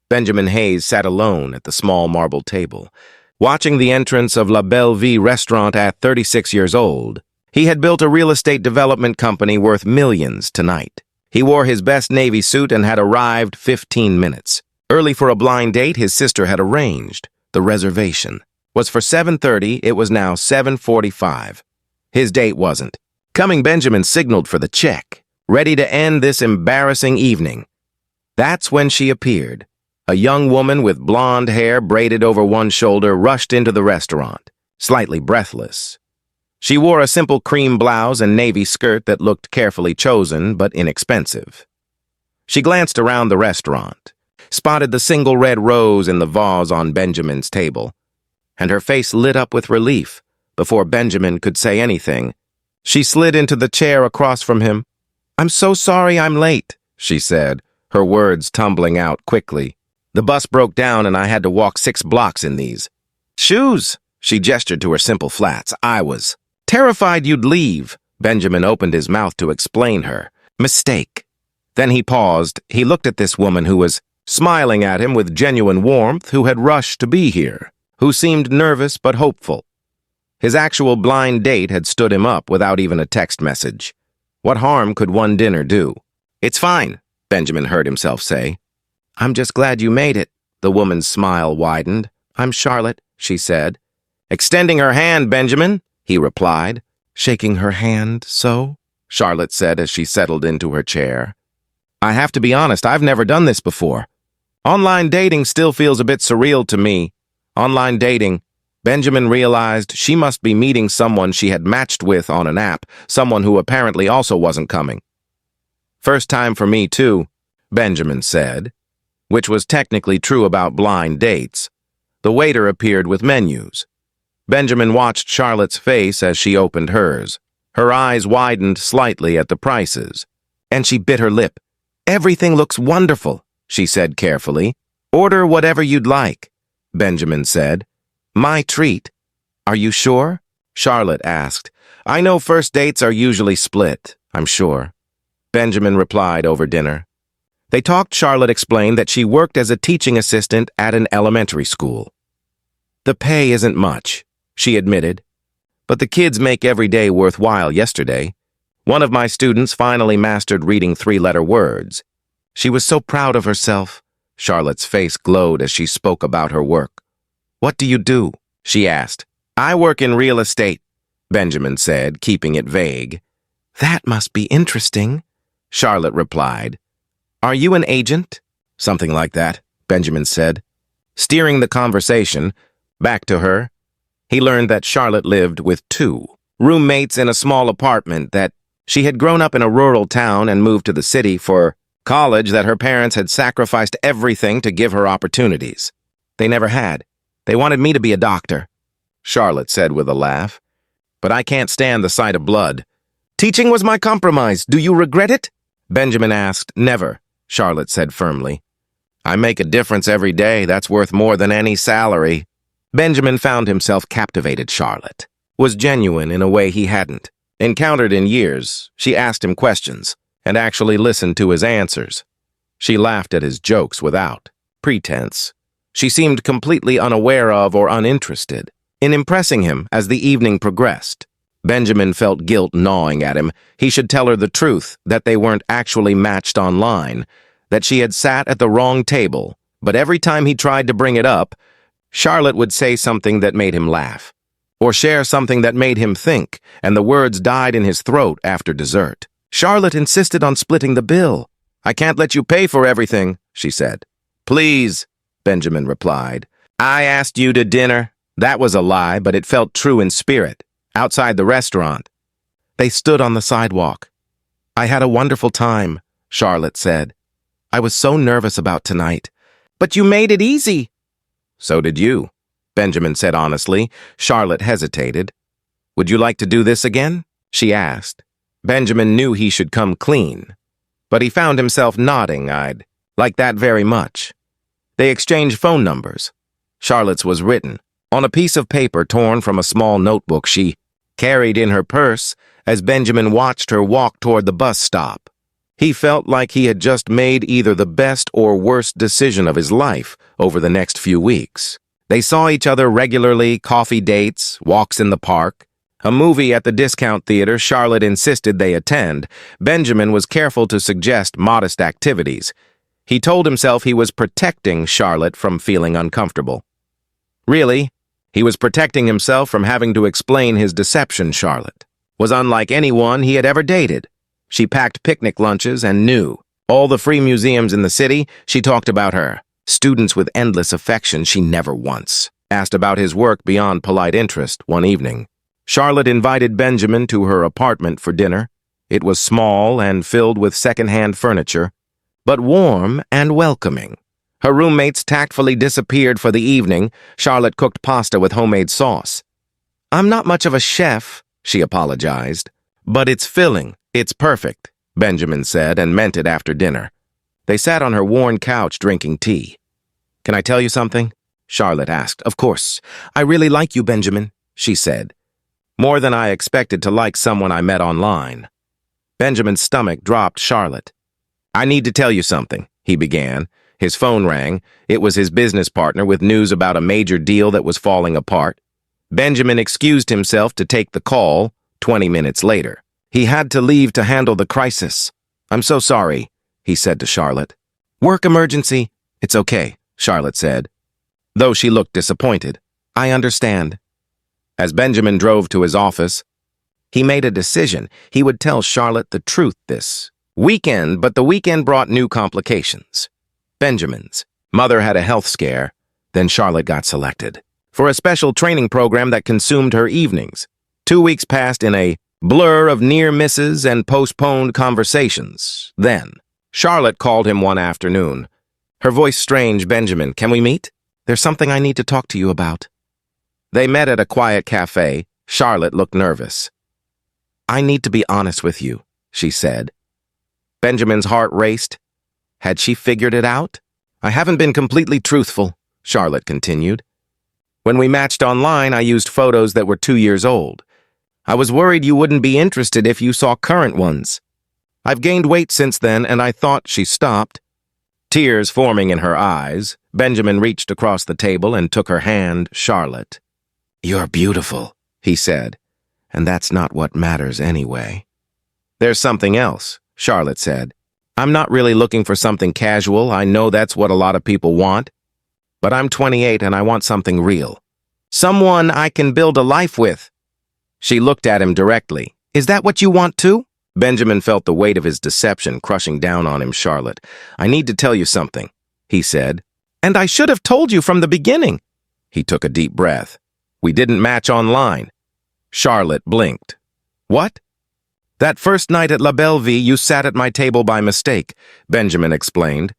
Benjamin Hayes sat alone at the small marble table, watching the entrance of La Belle Vie restaurant at 36 years old. He had built a real estate development company worth millions tonight. He wore his best Navy suit and had arrived 15 minutes. Early for a blind date his sister had arranged. The reservation was for 7:30, it was now 7:45. His date wasn't. Coming, Benjamin signaled for the check, ready to end this embarrassing evening. That's when she appeared. A young woman with blonde hair braided over one shoulder rushed into the restaurant, slightly breathless. She wore a simple cream blouse and navy skirt that looked carefully chosen but inexpensive. She glanced around the restaurant, spotted the single red rose in the vase on Benjamin's table, and her face lit up with relief. Before Benjamin could say anything, she slid into the chair across from him. "I'm so sorry I'm late," she said, her words tumbling out quickly. "The bus broke down and I had to walk 6 blocks in these shoes." She gestured to her simple flats. "I was terrified you'd leave." Benjamin opened his mouth to explain her mistake. Then he paused. He looked at this woman who was smiling at him with genuine warmth, who had rushed to be here, who seemed nervous but hopeful. His actual blind date had stood him up without even a text message. What harm could one dinner do? "It's fine," Benjamin heard himself say. "I'm just glad you made it." The woman's smile widened. "I'm Charlotte," she said. "Extending her hand, Benjamin," he replied. "Shaking her hand, so?" Charlotte said as she settled into her chair. "I have to be honest, I've never done this before. Online dating still feels a bit surreal to me." Online dating. Benjamin realized she must be meeting someone she had matched with on an app, someone who apparently also wasn't coming. "First time for me, too," Benjamin said, which was technically true about blind dates. The waiter appeared with menus. Benjamin watched Charlotte's face as she opened hers. Her eyes widened slightly at the prices, and she bit her lip. "Everything looks wonderful," she said carefully. "Order whatever you'd like," Benjamin said. "My treat." "Are you sure?" Charlotte asked. "I know first dates are usually split, I'm sure," Benjamin replied over dinner. They talked. Charlotte explained that she worked as a teaching assistant at an elementary school. "The pay isn't much," she admitted, "but the kids make every day worthwhile. Yesterday, one of my students finally mastered reading 3-letter words. She was so proud of herself." Charlotte's face glowed as she spoke about her work. "What do you do?" she asked. "I work in real estate," Benjamin said, keeping it vague. "That must be interesting," Charlotte replied. "Are you an agent?" "Something like that," Benjamin said. Steering the conversation back to her, he learned that Charlotte lived with 2 roommates in a small apartment, that she had grown up in a rural town and moved to the city for college, that her parents had sacrificed everything to give her opportunities. "They never had. They wanted me to be a doctor," Charlotte said with a laugh. "But I can't stand the sight of blood. Teaching was my compromise. Do you regret it?" Benjamin asked. "Never," Charlotte said firmly. "I make a difference every day. That's worth more than any salary." Benjamin found himself captivated. Charlotte was genuine in a way he hadn't encountered in years. She asked him questions and actually listened to his answers. She laughed at his jokes without pretense. She seemed completely unaware of or uninterested in impressing him. As the evening progressed, Benjamin felt guilt gnawing at him. He should tell her the truth, that they weren't actually matched online, that she had sat at the wrong table. But every time he tried to bring it up, Charlotte would say something that made him laugh, or share something that made him think, and the words died in his throat after dessert. Charlotte insisted on splitting the bill. "I can't let you pay for everything," she said. "Please," Benjamin replied. "I asked you to dinner." That was a lie, but it felt true in spirit. Outside the restaurant, they stood on the sidewalk. "I had a wonderful time," Charlotte said. "I was so nervous about tonight." "But you made it easy." "So did you," Benjamin said honestly. Charlotte hesitated. "Would you like to do this again?" she asked. Benjamin knew he should come clean, but he found himself nodding. "I'd like that very much." They exchanged phone numbers. Charlotte's was written on a piece of paper torn from a small notebook she carried in her purse as Benjamin watched her walk toward the bus stop. He felt like he had just made either the best or worst decision of his life over the next few weeks. They saw each other regularly, coffee dates, walks in the park, a movie at the discount theater Charlotte insisted they attend. Benjamin was careful to suggest modest activities. He told himself he was protecting Charlotte from feeling uncomfortable. Really, he was protecting himself from having to explain his deception. Charlotte was unlike anyone he had ever dated. She packed picnic lunches and knew. All the free museums in the city, she talked about her. Students with endless affection, she never once asked about his work beyond polite interest. One evening, Charlotte invited Benjamin to her apartment for dinner. It was small and filled with second-hand furniture, but warm and welcoming. Her roommates tactfully disappeared for the evening. Charlotte cooked pasta with homemade sauce. "I'm not much of a chef," she apologized. "But it's filling. It's perfect," Benjamin said, and meant it after dinner. They sat on her worn couch drinking tea. "Can I tell you something?" Charlotte asked. "Of course. I really like you, Benjamin," she said. "More than I expected to like someone I met online." Benjamin's stomach dropped. "Charlotte, I need to tell you something," he began. His phone rang. It was his business partner with news about a major deal that was falling apart. Benjamin excused himself to take the call. 20 minutes later, he had to leave to handle the crisis. "I'm so sorry," he said to Charlotte. "Work emergency." "It's okay," Charlotte said, though she looked disappointed. "I understand." As Benjamin drove to his office, he made a decision. He would tell Charlotte the truth this weekend, but the weekend brought new complications. Benjamin's mother had a health scare. Then Charlotte got selected for a special training program that consumed her evenings. 2 weeks passed in a blur of near misses and postponed conversations. Then, Charlotte called him one afternoon. Her voice strange. "Benjamin, can we meet? There's something I need to talk to you about." They met at a quiet cafe. Charlotte looked nervous. "I need to be honest with you," she said. Benjamin's heart raced. Had she figured it out? "I haven't been completely truthful," Charlotte continued. "When we matched online, I used photos that were 2 years old. I was worried you wouldn't be interested if you saw current ones. I've gained weight since then, and I thought..." She stopped. Tears forming in her eyes, Benjamin reached across the table and took her hand. "Charlotte, you're beautiful," he said, "and that's not what matters anyway." "There's something else," Charlotte said. "I'm not really looking for something casual. I know that's what a lot of people want. But I'm 28 and I want something real. Someone I can build a life with." She looked at him directly. "Is that what you want too?" Benjamin felt the weight of his deception crushing down on him. "Charlotte, I need to tell you something," he said. "And I should have told you from the beginning." He took a deep breath. "We didn't match online." Charlotte blinked. "What?" "That first night at La Belle Vie, you sat at my table by mistake," Benjamin explained.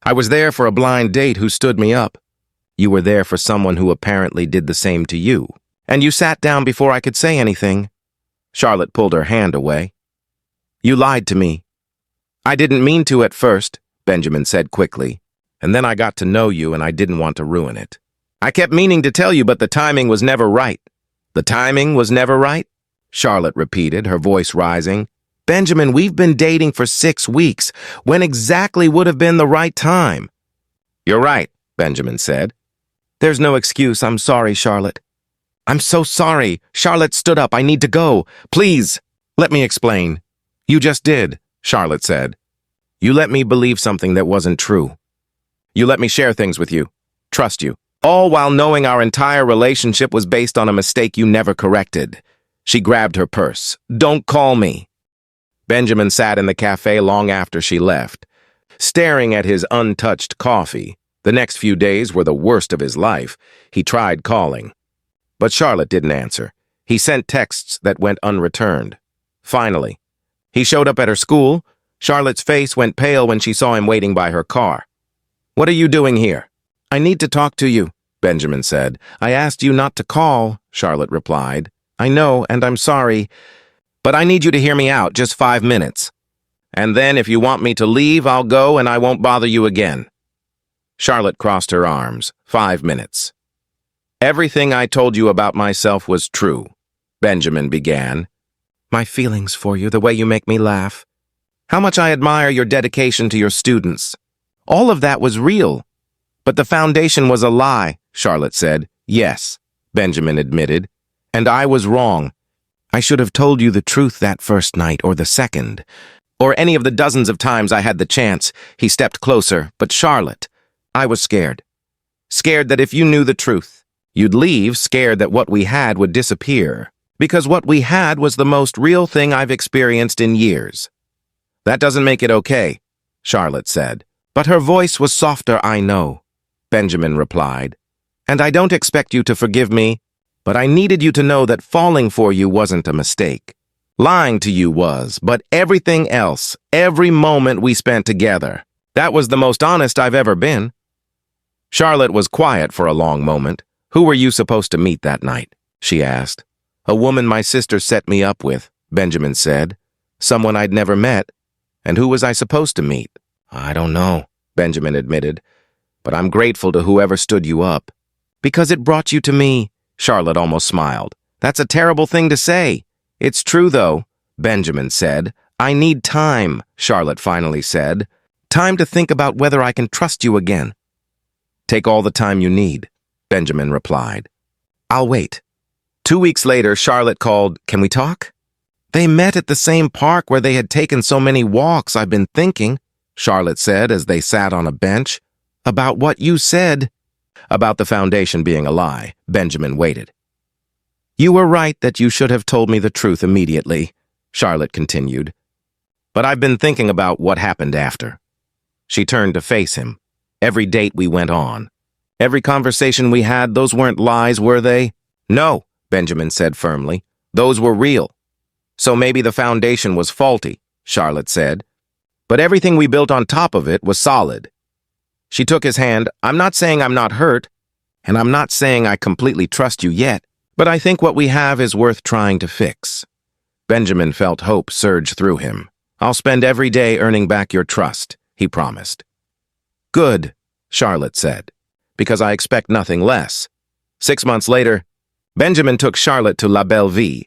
"I was there for a blind date who stood me up. You were there for someone who apparently did the same to you. And you sat down before I could say anything." Charlotte pulled her hand away. "You lied to me." "I didn't mean to at first," Benjamin said quickly. "And then I got to know you and I didn't want to ruin it. I kept meaning to tell you, but the timing was never right." "The timing was never right?" Charlotte repeated, her voice rising. "Benjamin, we've been dating for 6 weeks. When exactly would have been the right time?" "You're right," Benjamin said. "There's no excuse. I'm sorry, Charlotte." "I'm so sorry." Charlotte stood up. "I need to go. Please, let me explain." "You just did," Charlotte said. "You let me believe something that wasn't true. You let me share things with you, trust you, all while knowing our entire relationship was based on a mistake you never corrected." She grabbed her purse. "Don't call me." Benjamin sat in the cafe long after she left, staring at his untouched coffee. The next few days were the worst of his life. He tried calling, but Charlotte didn't answer. He sent texts that went unreturned. Finally, he showed up at her school. Charlotte's face went pale when she saw him waiting by her car. "What are you doing here?" "I need to talk to you," Benjamin said. "I asked you not to call," Charlotte replied. "I know, and I'm sorry, but I need you to hear me out, just 5 minutes. And then if you want me to leave, I'll go and I won't bother you again." Charlotte crossed her arms. 5 minutes. "Everything I told you about myself was true," Benjamin began. "My feelings for you, the way you make me laugh, how much I admire your dedication to your students. All of that was real. But the foundation was a lie, Charlotte said. Yes, Benjamin admitted. And I was wrong. I should have told you the truth that first night or the second, or any of the dozens of times I had the chance. He stepped closer, but Charlotte, I was scared. Scared that if you knew the truth, you'd leave, scared that what we had would disappear, because what we had was the most real thing I've experienced in years. That doesn't make it okay, Charlotte said. But her voice was softer, I know, Benjamin replied. And I don't expect you to forgive me, but I needed you to know that falling for you wasn't a mistake. Lying to you was, but everything else, every moment we spent together, that was the most honest I've ever been. Charlotte was quiet for a long moment. Who were you supposed to meet that night? She asked. A woman my sister set me up with, Benjamin said. Someone I'd never met. And who was I supposed to meet? I don't know, Benjamin admitted. But I'm grateful to whoever stood you up. Because it brought you to me, Charlotte almost smiled. That's a terrible thing to say. It's true, though, Benjamin said. I need time, Charlotte finally said. Time to think about whether I can trust you again. Take all the time you need, Benjamin replied. I'll wait. 2 weeks later, Charlotte called, Can we talk? They met at the same park where they had taken so many walks. I've been thinking, Charlotte said as they sat on a bench. About what you said. About the foundation being a lie, Benjamin waited. You were right that you should have told me the truth immediately, Charlotte continued. But I've been thinking about what happened after. She turned to face him. Every date we went on. Every conversation we had, those weren't lies, were they? No, Benjamin said firmly. Those were real. So maybe the foundation was faulty, Charlotte said. But everything we built on top of it was solid. She took his hand. I'm not saying I'm not hurt, and I'm not saying I completely trust you yet, but I think what we have is worth trying to fix. Benjamin felt hope surge through him. I'll spend every day earning back your trust, he promised. Good, Charlotte said, because I expect nothing less. 6 months later, Benjamin took Charlotte to La Belle Vie.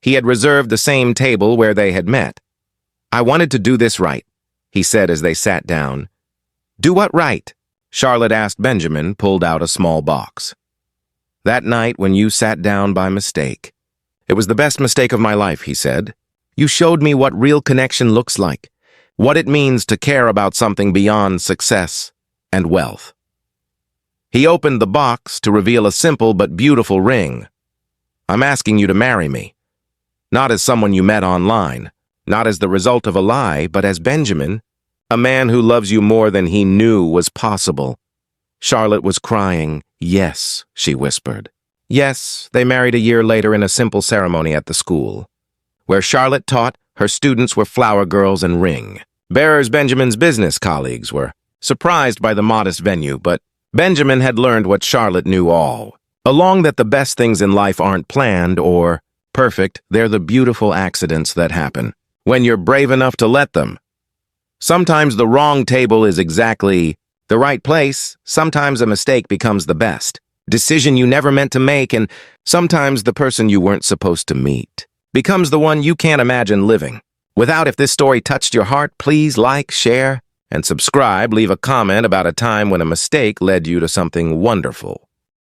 He had reserved the same table where they had met. I wanted to do this right, he said as they sat down. Do what right? Charlotte asked. Benjamin pulled out a small box. That night when you sat down by mistake. It was the best mistake of my life, he said. You showed me what real connection looks like, what it means to care about something beyond success and wealth. He opened the box to reveal a simple but beautiful ring. I'm asking you to marry me. Not as someone you met online, not as the result of a lie, but as Benjamin, a man who loves you more than he knew was possible. Charlotte was crying. Yes, she whispered. Yes, they married a year later in a simple ceremony at the school. Where Charlotte taught, her students were flower girls and ring bearers. Benjamin's business colleagues were surprised by the modest venue, but Benjamin had learned what Charlotte knew all along, that the best things in life aren't planned or perfect. They're the beautiful accidents that happen when you're brave enough to let them. Sometimes the wrong table is exactly the right place. Sometimes a mistake becomes the best decision you never meant to make, and sometimes the person you weren't supposed to meet becomes the one you can't imagine living without. If this story touched your heart, please like, share, and subscribe. Leave a comment about a time when a mistake led you to something wonderful.